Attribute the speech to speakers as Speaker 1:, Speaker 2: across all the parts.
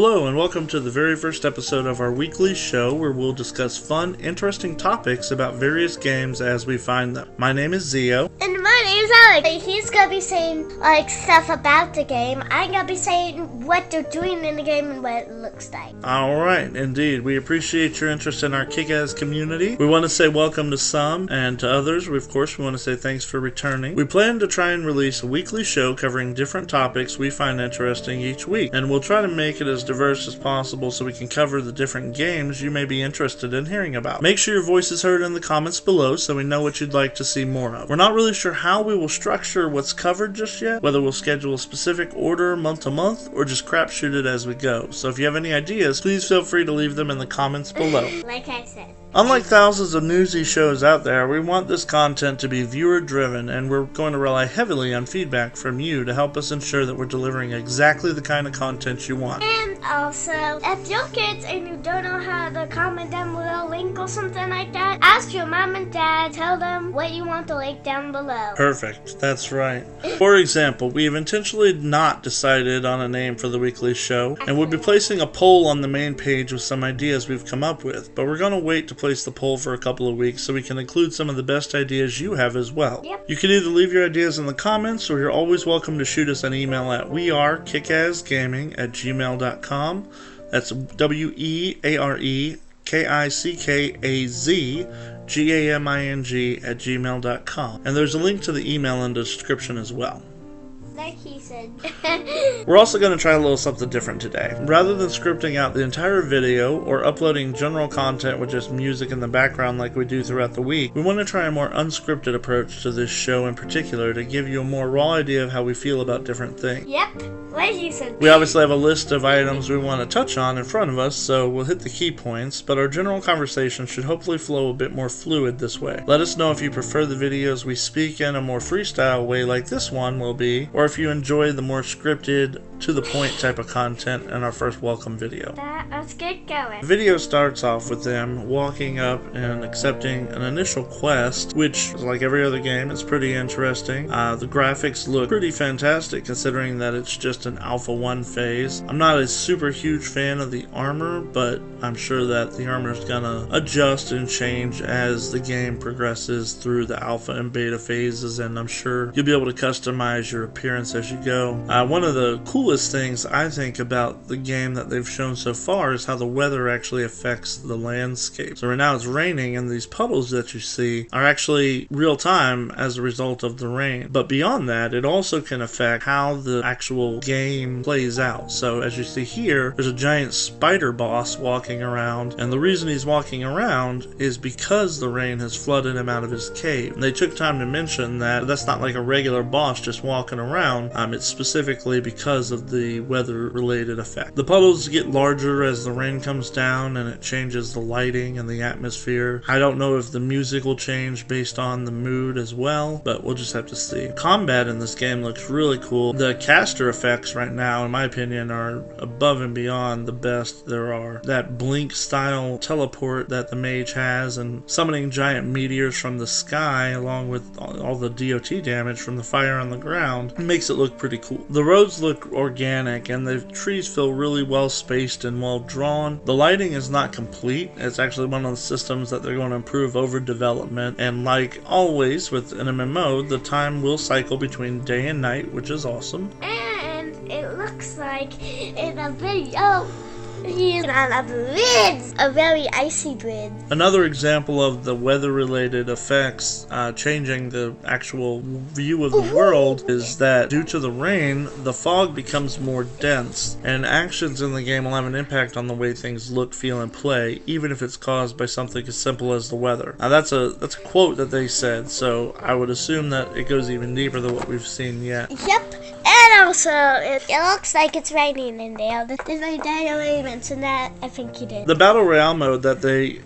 Speaker 1: Hello and welcome to the very first episode of our weekly show where we'll discuss fun, interesting topics about various games as we find them. My name is Zio.
Speaker 2: And my name's Alex. He's gonna be saying stuff about the game. I'm gonna be saying what they're doing in the game and what it looks like.
Speaker 1: Alright, indeed. We appreciate your interest in our KickAZ community. We want to say welcome to some, and to others, we want to say thanks for returning. We plan to try and release a weekly show covering different topics we find interesting each week, and we'll try to make it as diverse as possible so we can cover the different games you may be interested in hearing about. Make sure your voice is heard in the comments below so we know what you'd like to see more of. We're not really sure how we will structure what's covered just yet, whether we'll schedule a specific order month to month or just crapshoot it as we go. So if you have any ideas, please feel free to leave them in the comments below.
Speaker 2: Like I said.
Speaker 1: Unlike thousands of newsy shows out there, we want this content to be viewer-driven, and we're going to rely heavily on feedback from you to help us ensure that we're delivering exactly the kind of content you want.
Speaker 2: And also, if you're kids and you don't know how to comment down below, link or something like that, ask your mom and dad, tell them what you want to link down below.
Speaker 1: Perfect, that's right. For example, we have intentionally not decided on a name for the weekly show, and we'll be placing a poll on the main page with some ideas we've come up with, but we're going to wait to place the poll for a couple of weeks so we can include some of the best ideas you have as well.
Speaker 2: Yep.
Speaker 1: You can either leave your ideas in the comments, or you're always welcome to shoot us an email at wearekickazgaming@gmail.com. That's wearekickazgaming@gmail.com. And there's a link to the email in the description as well.
Speaker 2: Like he said.
Speaker 1: We're also going to try a little something different today. Rather than scripting out the entire video or uploading general content with just music in the background like we do throughout the week, we want to try a more unscripted approach to this show in particular to give you a more raw idea of how we feel about different things.
Speaker 2: Yep, like he said.
Speaker 1: We obviously have a list of items we want to touch on in front of us, so we'll hit the key points, but our general conversation should hopefully flow a bit more fluid this way. Let us know if you prefer the videos we speak in a more freestyle way like this one will be, or if you enjoy the more scripted, to the point type of content in our first welcome video.
Speaker 2: Let's get going.
Speaker 1: The video starts off with them walking up and accepting an initial quest, which, like every other game, is pretty interesting. The graphics look pretty fantastic considering that it's just an Alpha 1 phase. I'm not a super huge fan of the armor, but I'm sure that the armor is gonna adjust and change as the game progresses through the alpha and beta phases, and I'm sure you'll be able to customize your appearance as you go. One of the coolest things I think about the game that they've shown so far is how the weather actually affects the landscape. So right now it's raining, and these puddles that you see are actually real time as a result of the rain. But beyond that, it also can affect how the actual game plays out. So as you see here, there's a giant spider boss walking around, and the reason he's walking around is because the rain has flooded him out of his cave. And they took time to mention that that's not like a regular boss just walking around. It's specifically because of the weather-related effect. The puddles get larger as the rain comes down, and it changes the lighting and the atmosphere. I don't know if the music will change based on the mood as well, but we'll just have to see. Combat in this game looks really cool. The caster effects right now, in my opinion, are above and beyond the best there are. That blink-style teleport that the mage has, and summoning giant meteors from the sky along with all the DOT damage from the fire on the ground makes it look pretty cool. The roads look organic, and the trees feel really well spaced and well drawn. The lighting is not complete. It's actually one of the systems that they're going to improve over development, and like always with an MMO, the time will cycle between day and night, which is awesome.
Speaker 2: And it looks like in a video he's on a bridge, a very icy bridge.
Speaker 1: Another example of the weather-related effects changing the actual view of the world is that due to the rain, the fog becomes more dense, and actions in the game will have an impact on the way things look, feel, and play, even if it's caused by something as simple as the weather. Now that's a quote that they said, so I would assume that it goes even deeper than what we've seen yet.
Speaker 2: Yep. And also, it looks like it's raining in there. Did my dad already mention that? I think he did.
Speaker 1: The Battle Royale mode that they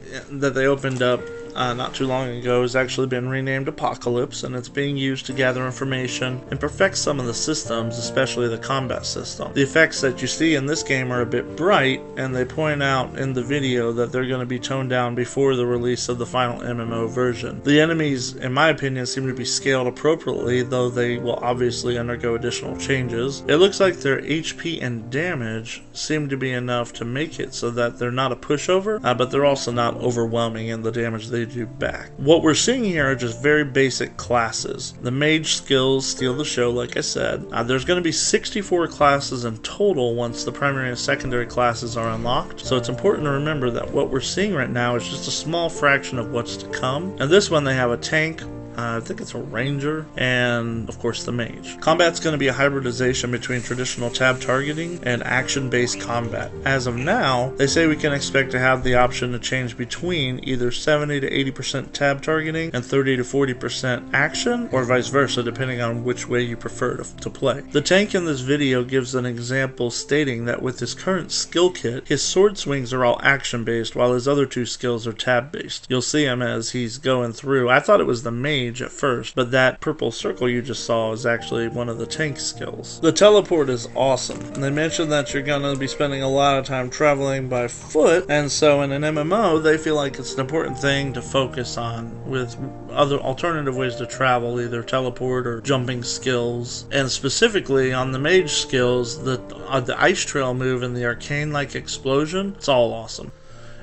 Speaker 1: opened up not too long ago has actually been renamed Apocalypse, and it's being used to gather information and perfect some of the systems, especially the combat system. The effects that you see in this game are a bit bright, and they point out in the video that they're going to be toned down before the release of the final MMO version. The enemies, in my opinion, seem to be scaled appropriately, though they will obviously undergo additional changes. It looks like their HP and damage seem to be enough to make it so that they're not a pushover, but they're also not overwhelming in the damage they do back. What we're seeing here are just very basic classes. The mage skills steal the show, like I said. There's going to be 64 classes in total once the primary and secondary classes are unlocked, so it's important to remember that what we're seeing right now is just a small fraction of what's to come. And this one, they have a tank, I think it's a ranger, and of course the mage. Combat's going to be a hybridization between traditional tab targeting and action-based combat. As of now, they say we can expect to have the option to change between either 70 to 80% tab targeting and 30 to 40% action, or vice versa, depending on which way you prefer to play. The tank in this video gives an example stating that with his current skill kit, his sword swings are all action-based, while his other two skills are tab-based. You'll see him as he's going through. I thought it was the mage at first, but that purple circle you just saw is actually one of the tank skills. The teleport is awesome. They mentioned that you're going to be spending a lot of time traveling by foot, and so in an MMO they feel like it's an important thing to focus on with other alternative ways to travel, either teleport or jumping skills. And specifically on the mage skills, the ice trail move and the arcane-like explosion, it's all awesome.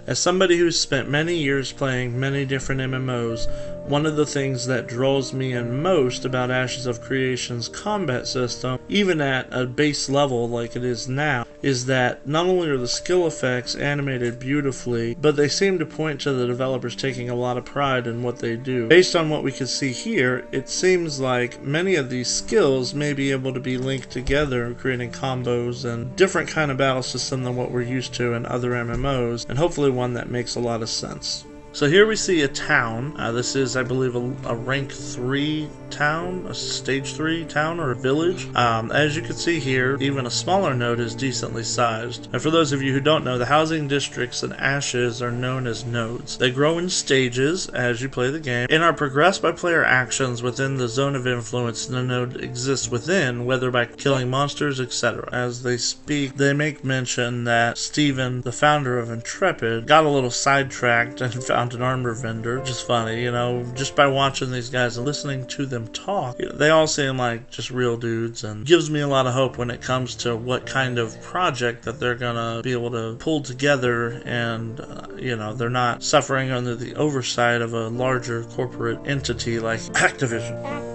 Speaker 1: As somebody who's spent many years playing many different MMOs, one of the things that draws me in most about Ashes of Creation's combat system, even at a base level like it is now, is that not only are the skill effects animated beautifully, but they seem to point to the developers taking a lot of pride in what they do. Based on what we can see here, it seems like many of these skills may be able to be linked together, creating combos and different kind of battle system than what we're used to in other MMOs, and hopefully one that makes a lot of sense. So here we see a town. This is, I believe, a rank 3 town, a stage 3 town or a village. As you can see here, even a smaller node is decently sized. And for those of you who don't know, the housing districts in Ashes are known as nodes. They grow in stages as you play the game and are progressed by player actions within the zone of influence the node exists within, whether by killing monsters, etc. As they speak, they make mention that Steven, the founder of Intrepid, got a little sidetracked and found an armor vendor. Just funny, you know, just by watching these guys and listening to them talk, they all seem like just real dudes, and gives me a lot of hope when it comes to what kind of project that they're gonna be able to pull together, and you know, they're not suffering under the oversight of a larger corporate entity like Activision.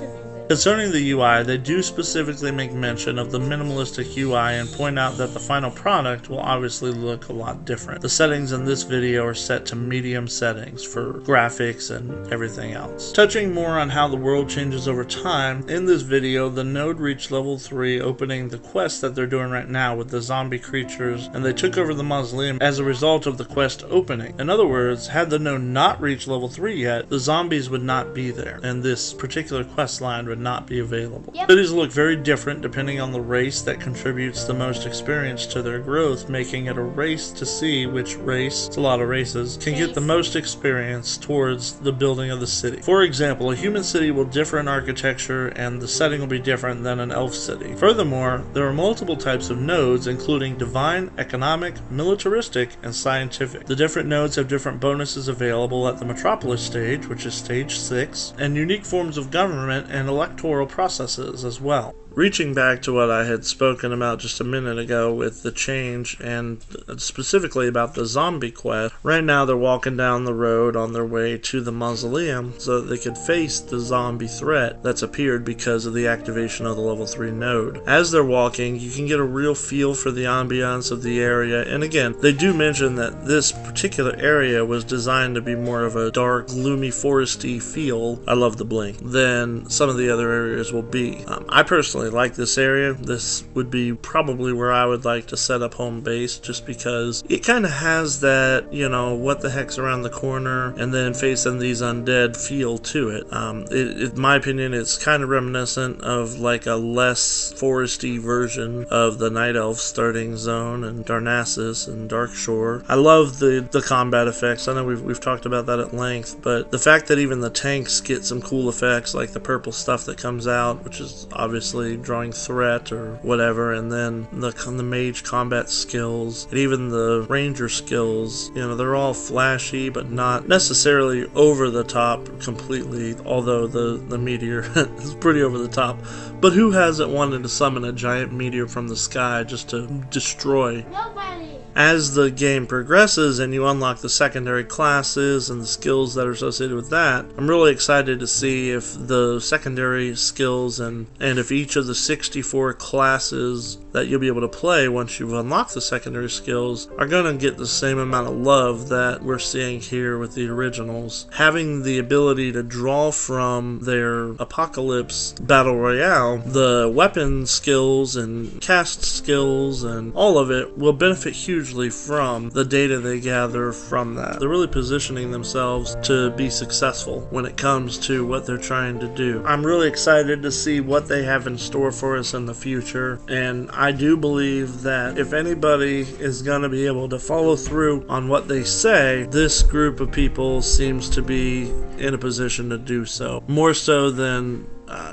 Speaker 1: Concerning the UI, they do specifically make mention of the minimalistic UI and point out that the final product will obviously look a lot different. The settings in this video are set to medium settings for graphics and everything else. Touching more on how the world changes over time, in this video the node reached level 3, opening the quest that they're doing right now with the zombie creatures, and they took over the mausoleum as a result of the quest opening. In other words, had the node not reached level 3 yet, the zombies would not be there, and this particular quest line would not be available. Cities look very different depending on the race that contributes the most experience to their growth, making it a race to see which race, it's a lot of races, can get the most experience towards the building of the city. For example, a human city will differ in architecture and the setting will be different than an elf city. Furthermore, there are multiple types of nodes, including divine, economic, militaristic, and scientific. The different nodes have different bonuses available at the metropolis stage, which is stage 6, and unique forms of government and electoral processes as well. Reaching back to what I had spoken about just a minute ago with the change, and specifically about the zombie quest, right now they're walking down the road on their way to the mausoleum so that they could face the zombie threat that's appeared because of the activation of the level 3 node. As they're walking, you can get a real feel for the ambiance of the area, and again, they do mention that this particular area was designed to be more of a dark, gloomy, foresty feel, I love the blink, than some of the other areas will be. I personally really like this area. This would be probably where I would like to set up home base, just because it kind of has that, you know, what the heck's around the corner and then facing these undead feel to it. In my opinion, it's kind of reminiscent of like a less foresty version of the Night Elf starting zone and Darnassus and Darkshore. I love the combat effects. I know we've talked about that at length, but the fact that even the tanks get some cool effects, like the purple stuff that comes out, which is obviously drawing threat or whatever, and then the mage combat skills, and even the ranger skills, you know, they're all flashy, but not necessarily over the top completely, although the meteor is pretty over the top. But who hasn't wanted to summon a giant meteor from the sky just to destroy?
Speaker 2: Nobody.
Speaker 1: As the game progresses and you unlock the secondary classes and the skills that are associated with that, I'm really excited to see if the secondary skills and if each of the 64 classes that you'll be able to play once you've unlocked the secondary skills are going to get the same amount of love that we're seeing here with the originals. Having the ability to draw from their Apocalypse Battle Royale, the weapon skills and cast skills and all of it will benefit hugely from the data they gather from that. They're really positioning themselves to be successful when it comes to what they're trying to do. I'm really excited to see what they have in store for us in the future, and I do believe that if anybody is going to be able to follow through on what they say, this group of people seems to be in a position to do so. More so than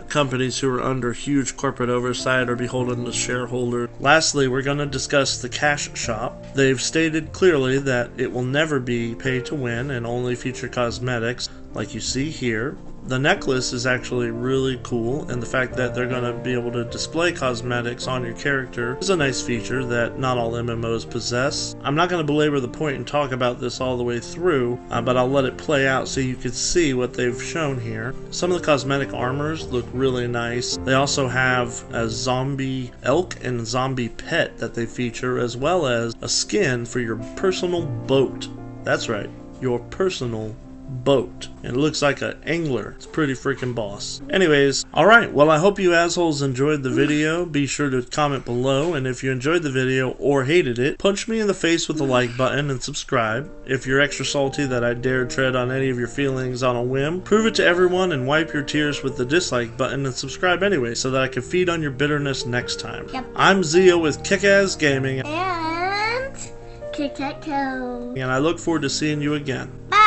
Speaker 1: companies who are under huge corporate oversight or beholden to shareholders. Lastly, we're going to discuss the cash shop. They've stated clearly that it will never be pay to win and only feature cosmetics like you see here. The necklace is actually really cool, and the fact that they're going to be able to display cosmetics on your character is a nice feature that not all MMOs possess. I'm not going to belabor the point and talk about this all the way through, but I'll let it play out so you can see what they've shown here. Some of the cosmetic armors look really nice. They also have a zombie elk and zombie pet that they feature, as well as a skin for your personal boat. That's right, your personal boat. And it looks like an angler. It's pretty freaking boss. Anyways, alright, well I hope you assholes enjoyed the video. Be sure to comment below, and if you enjoyed the video or hated it, punch me in the face with the like button and subscribe. If you're extra salty that I dared tread on any of your feelings on a whim, prove it to everyone and wipe your tears with the dislike button and subscribe anyway so that I can feed on your bitterness next time.
Speaker 2: Yep.
Speaker 1: I'm Zio with KickAZ Gaming
Speaker 2: And KickAZ.
Speaker 1: and I look forward to seeing you again.
Speaker 2: Bye.